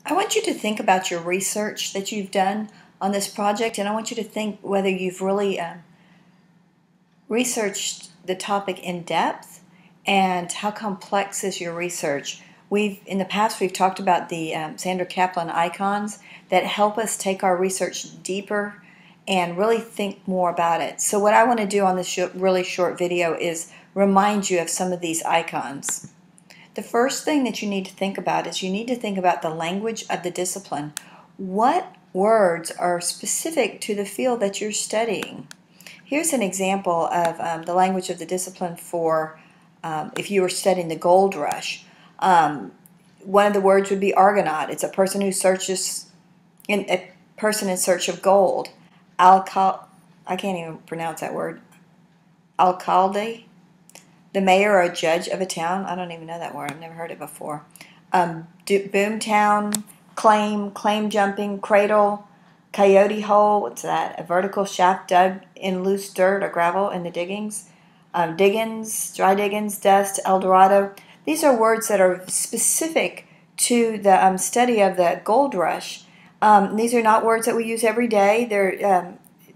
I want you to think about your research that you've done on this project, and I want you to think whether you've really researched the topic in depth and how complex is your research. In the past, we've talked about the Sandra Kaplan icons that help us take our research deeper and really think more about it. So what I want to do on this really short video is remind you of some of these icons. The first thing that you need to think about is you need to think about the language of the discipline. What words are specific to the field that you're studying? Here's an example of the language of the discipline for if you were studying the gold rush. One of the words would be Argonaut. It's a person who searches, a person in search of gold. I can't even pronounce that word. Alcalde. The mayor or judge of a town. I don't even know that word. I've never heard it before. Boomtown, claim jumping, cradle, coyote hole. What's that? A vertical shaft dug in loose dirt or gravel in the diggings. Diggins, dry diggins, dust, El Dorado. These are words that are specific to the study of the gold rush. These are not words that we use every day.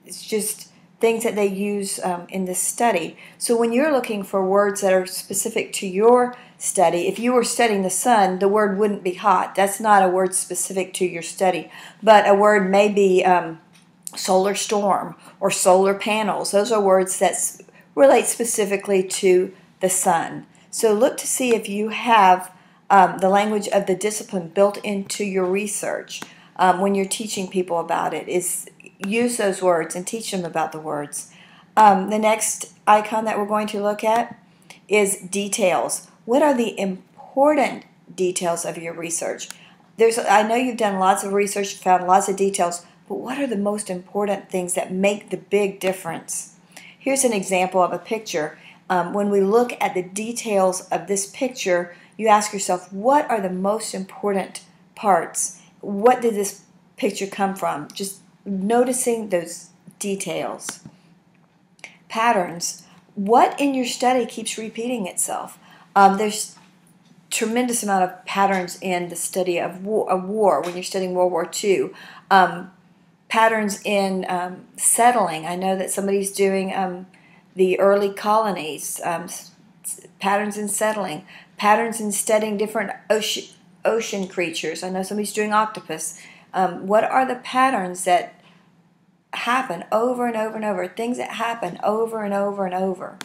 It's just things that they use in this study. So when you're looking for words that are specific to your study, if you were studying the sun, the word wouldn't be hot. That's not a word specific to your study. But a word may be solar storm or solar panels. Those are words that relate specifically to the sun. So look to see if you have the language of the discipline built into your research when you're teaching people about it. Use those words and teach them about the words. The next icon that we're going to look at is details. What are the important details of your research? I know you've done lots of research, found lots of details, but what are the most important things that make the big difference? Here's an example of a picture. When we look at the details of this picture, you ask yourself, what are the most important parts? What did this picture come from? Just noticing those details. Patterns. What in your study keeps repeating itself? There's tremendous amount of patterns in the study of war when you're studying World War II. Patterns in settling. I know that somebody's doing the early colonies. Patterns in settling. Patterns in studying different ocean creatures. I know somebody's doing octopus. What are the patterns that happen over and over and over? Things that happen over and over and over.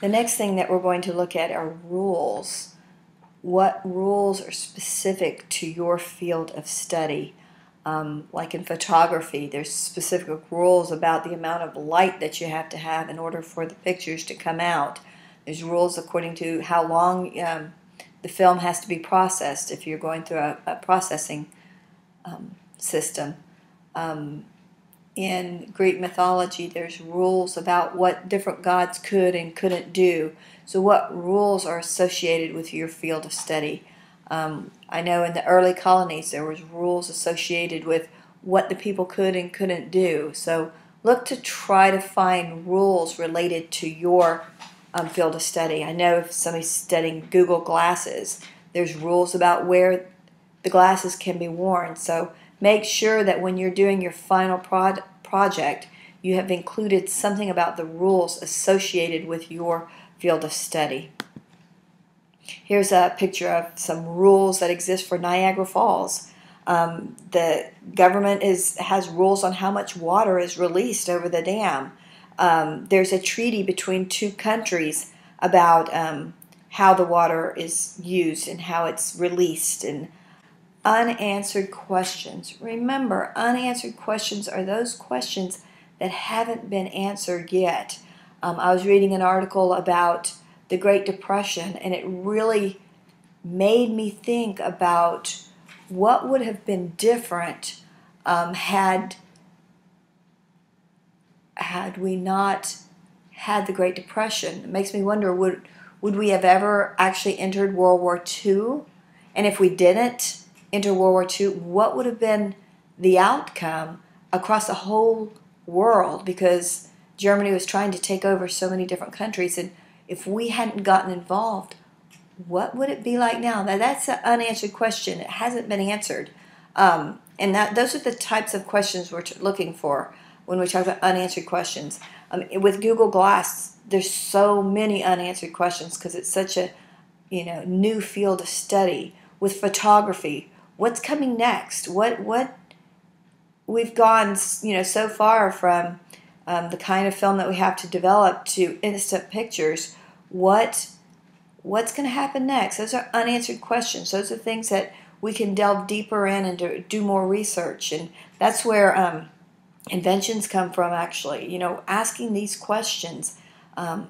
The next thing that we're going to look at are rules. What rules are specific to your field of study? Like in photography, there's specific rules about the amount of light that you have to have in order for the pictures to come out. There's rules according to how long the film has to be processed if you're going through a processing system. In Greek mythology, there's rules about what different gods could and couldn't do. So what rules are associated with your field of study? I know in the early colonies there was rules associated with what the people could and couldn't do. So look to try to find rules related to your field of study. I know if somebody's studying Google glasses, there's rules about where the glasses can be worn. So make sure that when you're doing your final project, you have included something about the rules associated with your field of study. Here's a picture of some rules that exist for Niagara Falls. The government has rules on how much water is released over the dam. There's a treaty between two countries about how the water is used and how it's released. And unanswered questions. Remember, unanswered questions are those questions that haven't been answered yet. I was reading an article about the Great Depression, and it really made me think about what would have been different had we not had the Great Depression. It makes me wonder, would we have ever actually entered World War II? And if we didn't enter World War II, what would have been the outcome across the whole world? Because Germany was trying to take over so many different countries, and if we hadn't gotten involved, what would it be like now? Now that's an unanswered question. It hasn't been answered. And those are the types of questions we're looking for when we talk about unanswered questions. With Google Glass, there's so many unanswered questions because it's such a new field of study. With photography, what's coming next? What we've gone so far from the kind of film that we have to develop to instant pictures. What's going to happen next? Those are unanswered questions. Those are things that we can delve deeper in and do more research. And that's where inventions come from, actually. Asking these questions that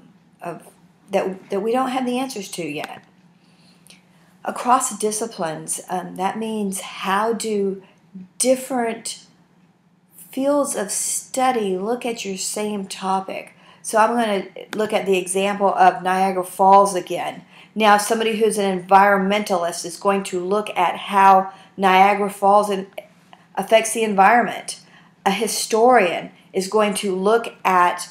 we don't have the answers to yet. Across disciplines, that means how do different fields of study look at your same topic. So I'm going to look at the example of Niagara Falls again. Now, somebody who's an environmentalist is going to look at how Niagara Falls affects the environment. A historian is going to look at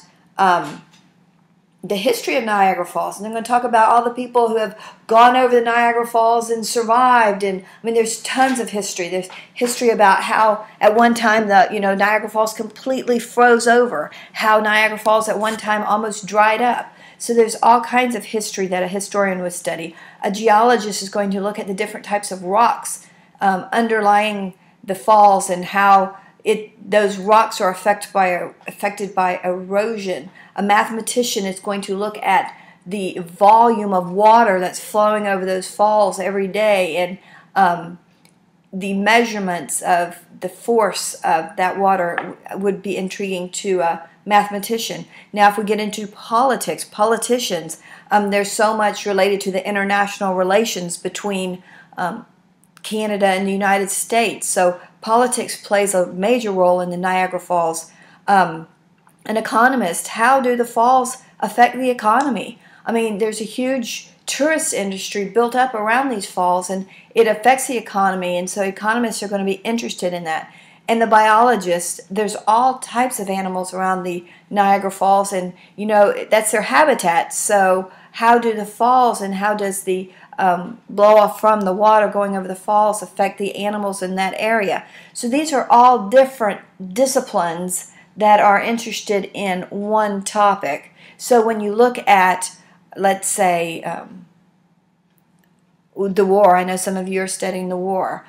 the history of Niagara Falls, and they're going to talk about all the people who have gone over the Niagara Falls and survived. And there's tons of history. There's history about how at one time Niagara Falls completely froze over, how Niagara Falls at one time almost dried up. So there's all kinds of history that a historian would study. A geologist is going to look at the different types of rocks underlying the falls and how those rocks are affected by erosion. A mathematician is going to look at the volume of water that's flowing over those falls every day and the measurements of the force of that water would be intriguing to a mathematician. Now, if we get into politicians, there's so much related to the international relations between Canada and the United States. So politics plays a major role in the Niagara Falls. An economist, how do the falls affect the economy? There's a huge tourist industry built up around these falls, and it affects the economy, and so economists are going to be interested in that. And the biologist, there's all types of animals around the Niagara Falls, and that's their habitat. So how do the falls and how does the blow off from the water going over the falls affect the animals in that area? So these are all different disciplines that are interested in one topic. So when you look at, let's say, the war, I know some of you are studying the war.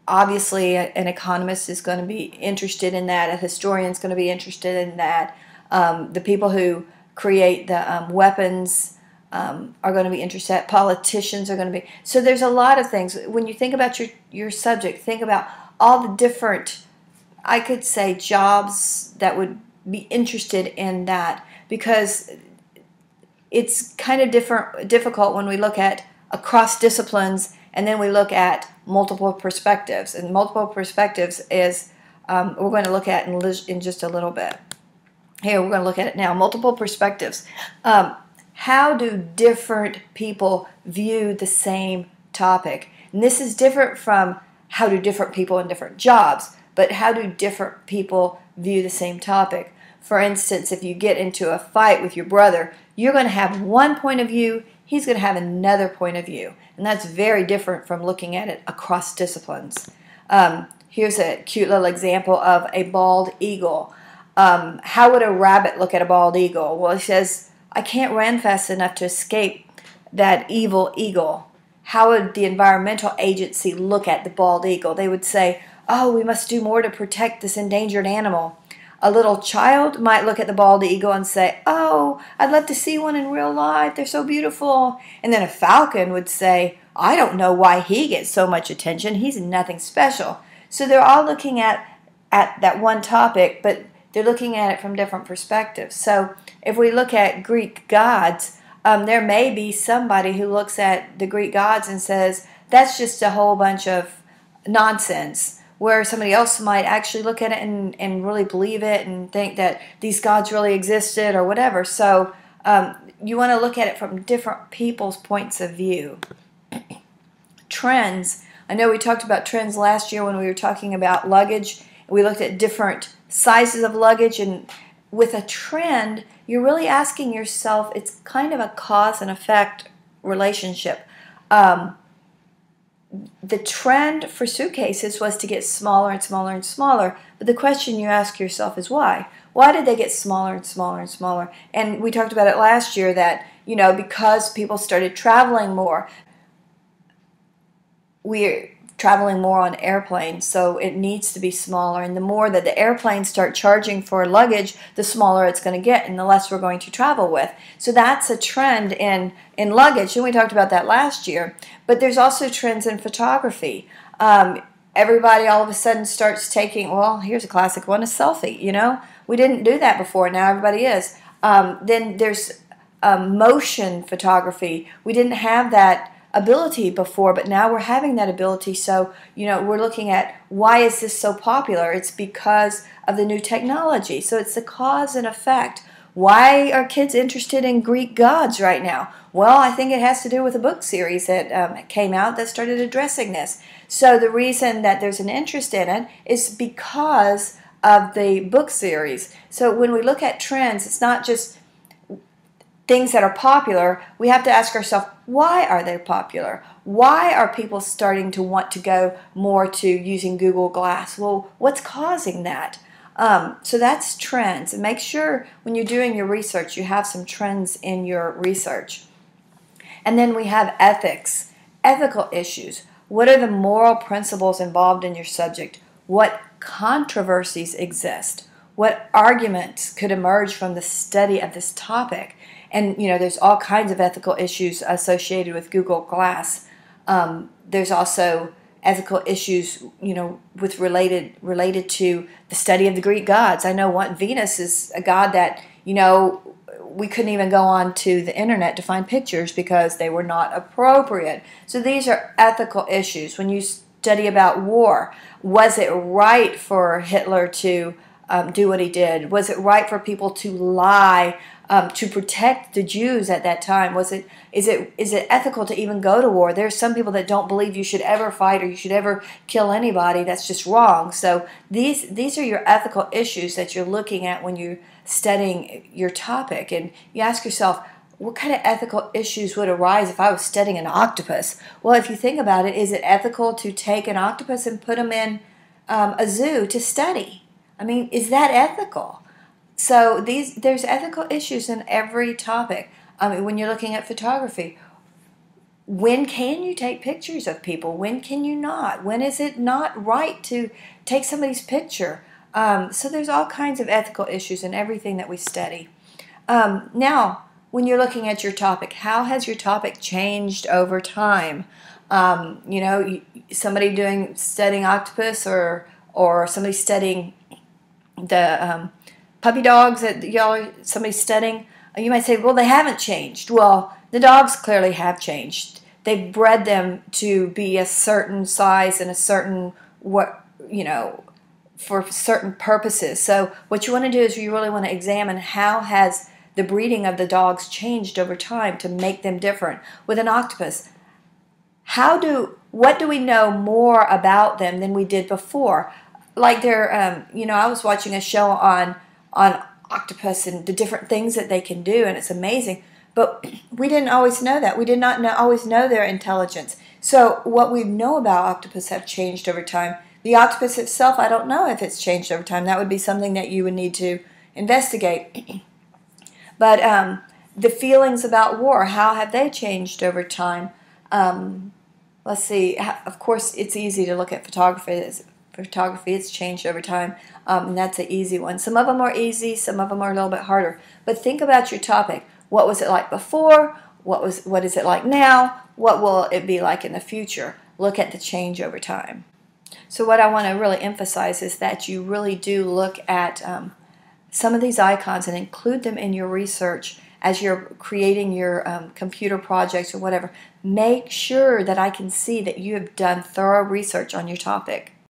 Obviously, an economist is going to be interested in that. A historian is going to be interested in that. The people who create the weapons are going to be interested. Politicians are going to be. So there's a lot of things. When you think about your subject, think about all the different, I could say, jobs that would be interested in that, because it's kind of difficult when we look at across disciplines and then we look at multiple perspectives. And multiple perspectives is we're going to look at in just a little bit. Here, we're going to look at it now. Multiple perspectives. How do different people view the same topic? And this is different from how do different people in different jobs, but how do different people view the same topic? For instance, if you get into a fight with your brother, you're going to have one point of view, he's going to have another point of view. And that's very different from looking at it across disciplines. Here's a cute little example of a bald eagle. How would a rabbit look at a bald eagle? Well, he says, I can't run fast enough to escape that evil eagle. How would the environmental agency look at the bald eagle? They would say, oh, we must do more to protect this endangered animal. A little child might look at the bald eagle and say, oh, I'd love to see one in real life. They're so beautiful. And then a falcon would say, I don't know why he gets so much attention. He's nothing special. So they're all looking at that one topic, but they're looking at it from different perspectives. So if we look at Greek gods, there may be somebody who looks at the Greek gods and says, that's just a whole bunch of nonsense, where somebody else might actually look at it and really believe it and think that these gods really existed or whatever. So you want to look at it from different people's points of view. Trends. I know we talked about trends last year when we were talking about luggage. We looked at different sizes of luggage, and with a trend, you're really asking yourself, it's kind of a cause and effect relationship. The trend for suitcases was to get smaller and smaller and smaller, but the question you ask yourself is why? Why did they get smaller and smaller and smaller? And we talked about it last year that, because people started traveling more, we're traveling more on airplanes, so it needs to be smaller. And the more that the airplanes start charging for luggage, the smaller it's going to get and the less we're going to travel with. So that's a trend in luggage, and we talked about that last year. But there's also trends in photography. Everybody all of a sudden starts taking, well, here's a classic one, a selfie. We didn't do that before. Now everybody is. Then there's motion photography. We didn't have that ability before, but now we're having that ability. So, we're looking at why is this so popular? It's because of the new technology. So it's the cause and effect. Why are kids interested in Greek gods right now? Well, I think it has to do with a book series that came out that started addressing this. So the reason that there's an interest in it is because of the book series. So when we look at trends, it's not just things that are popular. We have to ask ourselves, why are they popular? Why are people starting to want to go more to using Google Glass? Well, what's causing that? So that's trends. And make sure when you're doing your research, you have some trends in your research. And then we have ethics, ethical issues. What are the moral principles involved in your subject? What controversies exist? What arguments could emerge from the study of this topic? And, there's all kinds of ethical issues associated with Google Glass. There's also ethical issues, with related to the study of the Greek gods. I know Venus is a god that, we couldn't even go on to the internet to find pictures because they were not appropriate. So these are ethical issues. When you study about war, was it right for Hitler to do what he did? Was it right for people to lie to protect the Jews at that time? Is it ethical to even go to war? There's some people that don't believe you should ever fight or you should ever kill anybody. That's just wrong. So these are your ethical issues that you're looking at when you're studying your topic. And you ask yourself, what kind of ethical issues would arise if I was studying an octopus? Well, if you think about it, is it ethical to take an octopus and put him in a zoo to study? I mean, is that ethical? So there's ethical issues in every topic. When you're looking at photography, when can you take pictures of people? When can you not? When is it not right to take somebody's picture? So there's all kinds of ethical issues in everything that we study. Now, when you're looking at your topic, how has your topic changed over time? Somebody studying octopus or somebody studying the puppy dogs that somebody's studying, you might say, well, they haven't changed. Well, the dogs clearly have changed. They've bred them to be a certain size and a certain, for certain purposes. So what you want to do is you really want to examine how has the breeding of the dogs changed over time to make them different. With an octopus, what do we know more about them than we did before? Like I was watching a show on octopus and the different things that they can do, and it's amazing. But we didn't always know that. We did not always know their intelligence. So what we know about octopus have changed over time. The octopus itself, I don't know if it's changed over time. That would be something that you would need to investigate. But the feelings about war, how have they changed over time? Let's see. Of course, it's easy to look at photography. It's changed over time, and that's an easy one. Some of them are easy, some of them are a little bit harder. But think about your topic. What was it like before? What is it like now? What will it be like in the future? Look at the change over time. So what I want to really emphasize is that you really do look at some of these icons and include them in your research as you're creating your computer projects or whatever. Make sure that I can see that you have done thorough research on your topic.